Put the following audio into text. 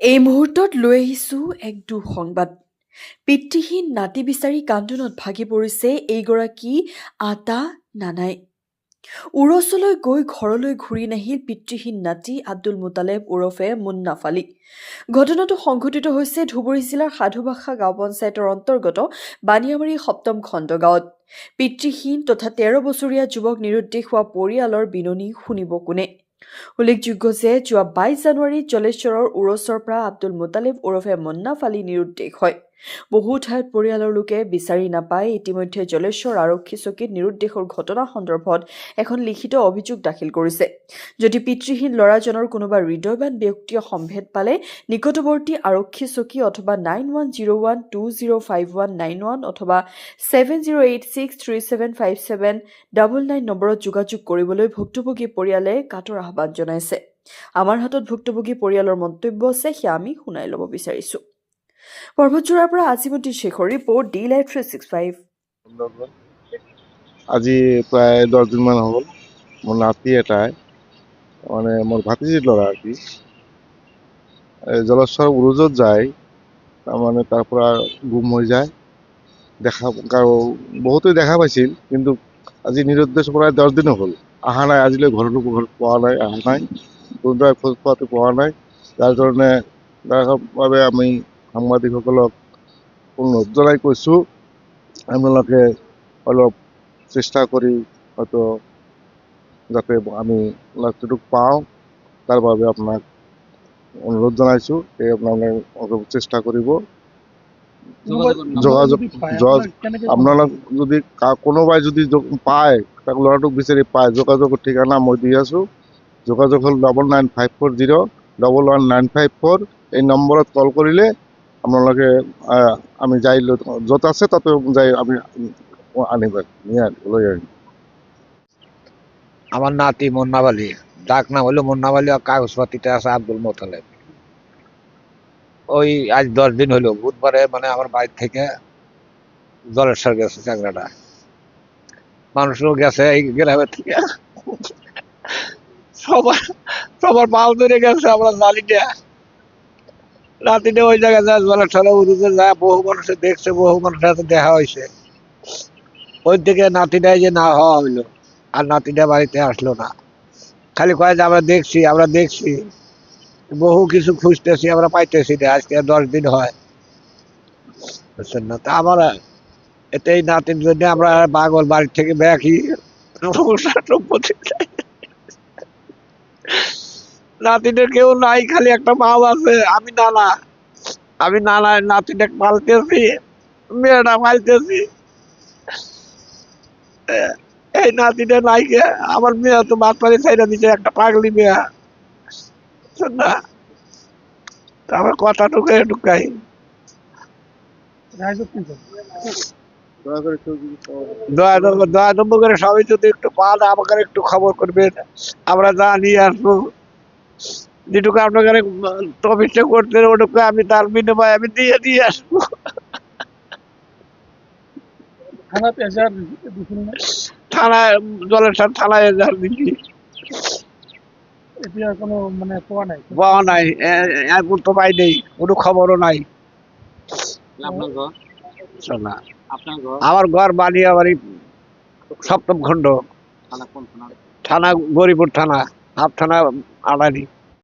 এই মুহূৰ্তত লৈ আহিছো এক দুঃসংবাদ। পিতৃহীন নাতি বিচাৰি কান্দোনত ভাগি পৰিছে এইগৰাকী আটা নানাই। উৰচলৈ গৈ ঘৰলৈ ঘূৰি নাহিল পিতৃহীন নাতি আব্দুল মুতালেব ওৰফে মুন্নাফ আলী। ঘটনাটো সংঘটিত হৈছে ধুবুৰী জিলাৰ সাধুবাসা গাঁও পঞ্চায়তৰ অন্তৰ্গত বানিয়ামাৰী ৭ম খণ্ড গাঁৱত। পিতৃহীন তথা ১৩ বছৰীয়া যুৱক নিৰুদ্দেশ হোৱা পৰিয়ালৰ বিননি শুনিব কোনে? উল্লেখযোগ্য যে যোৱা ২২ জানুৱাৰীত জলেশ্বৰৰ উৰচৰ পৰা আব্দুল মুতালেব ওৰফে মুন্নাফ আলী নিৰুদ্দেশ হয়। বহু ঠাইত পৰিয়ালৰ লোকে বিচাৰি নাপায়। ইতিমধ্যে জলেশ্বৰ আৰক্ষী চকীত নিৰুদ্দেশৰ ঘটনা সন্দৰ্ভত এখন লিখিত অভিযোগ দাখিল কৰিছে। যদি পিতৃহীন ল'ৰাজনৰ কোনোবা হৃদয়বান ব্যক্তিয়ে সম্ভেদ পালে নিকটৱৰ্তী আৰক্ষী চকী অথবা 9101205191 অথবা 7086375799 নম্বৰত যোগাযোগ কৰিবলৈ ভুক্তভোগী পৰিয়ালে কাটৰ আহ্বান জনাইছে। আমাৰ হাতত ভুক্তভোগী পৰিয়ালৰ মন্তব্য আছে, সেয়া আমি শুনাই ল'ব বিচাৰিছো। পৰ্বতজোৰাৰ পৰা আজিমুদ্দিন শেখৰ ৰিপৰ্ট, D-Live 365। আজি প্ৰায় 10 দিনমান হ'ল মোৰ নাতি এটাই মানে মোৰ ভাতিজিৰ ল'ৰা আর কি জলেশ্বৰ উৰুজত যায়, তাৰমানে তাৰ পৰা গুম হৈ যায়। বহুতে দেখা পাইছিল, কিন্তু আজি নিৰুদ্দেশ প্ৰায় 10 দিন হ'ল, অহা নাই। আজিলৈ ঘৰতো পোৱা নাই, অহা নাই, কোনোবাই খোজ পোৱাটো পোৱা নাই। যাৰ কাৰণে বাবে আমি সাংবাদিকসকলক অনুৰোধ জনাই কৈছোঁ, আপোনালোকে অলপ চেষ্টা কৰি হয়তো যাতে আমি ল'ৰাটোক পাওঁ, তাৰ বাবে আপোনাক অনুৰোধ জনাইছোঁ। এই আপোনালোকে অলপ চেষ্টা কৰিব। আপোনালোক যদি কোনোবাই যদি পায়, তাক ল'ৰাটোক বিচাৰি পায়, যোগাযোগৰ ঠিকনা মই দি আছোঁ। যোগাযোগ হ'ল 9954011954। এই নম্বৰত কল কৰিলে আপোনালোকে আমি যাই য'ত আছে তাতে যাই আমি আনিব লৈ আহিম। আমার নাতি মুন্নাফ আলী, ডাক নাম হলো মুন্নাফ আলী, কাগজপাতিতে আছে আব্দুল মুতালেব। ওই আজ 10 দিন হলো, বুধবারে মানে আমার বাড়ি থেকে জলেশ্বর গেছে চ্যাংরাটা, মানুষও গেছে এই গ্রামের থেকে, সবার মাল ধরে গেছে। আমরা জালিটা রাতিটা ওই জায়গায় যায়, জলেশ্বরে উড়ুতে যায়, বহু মানুষে দেখছে, বহু মানুষের সাথে দেখা হয়েছে। ওই থেকে নাতিটাই যে না হওয়া হইলো, আর নাতিটা বাড়িতে আসলো না। খালি কয় যে আমরা দেখছি, বহু কিছু খুঁজতেছি, আমরা পাইতেছি না। আজকে 10 দিন হয়, বুঝছেন না? তা আমার এতেই নাতির জন্য আমরা পাগল, বাড়ির থেকে ব্যাগি সম্পত্তি নাতিদের কেউ নাই, খালি একটা মাও আছে। আমি নানা নাতিটা পালতেছি, মেয়েটা পালতেছি। এই নাতিটা নাই, আমার মেয়ে তো বাদ পাড়ি ছাইড়া দিছে, একটা পাগলি মেয়ে, বুঝছেন না? আমার কথাটুকু ঢুকাই। দয়া নম্বর করে সবাই যদি একটু পান, আমাকে একটু খবর করবেন, আমরা যা নিয়ে আসবো। যেটুকু আপনাকে তফিসে করতে ওটুকু আমি তার বিনিময়ে আমি দিয়ে আসবো। থানায় জলেশ্বর থানায় এজাহার দিচ্ছি, কোনো মানে পাওয়া নাই, এখন তো পাই নেই, কোনো খবরও নাই। আমার ঘর বানিয়াবাড়ি 7ম খণ্ড, থানা গরিপুর থানা, হাফ থানা আড়ানি।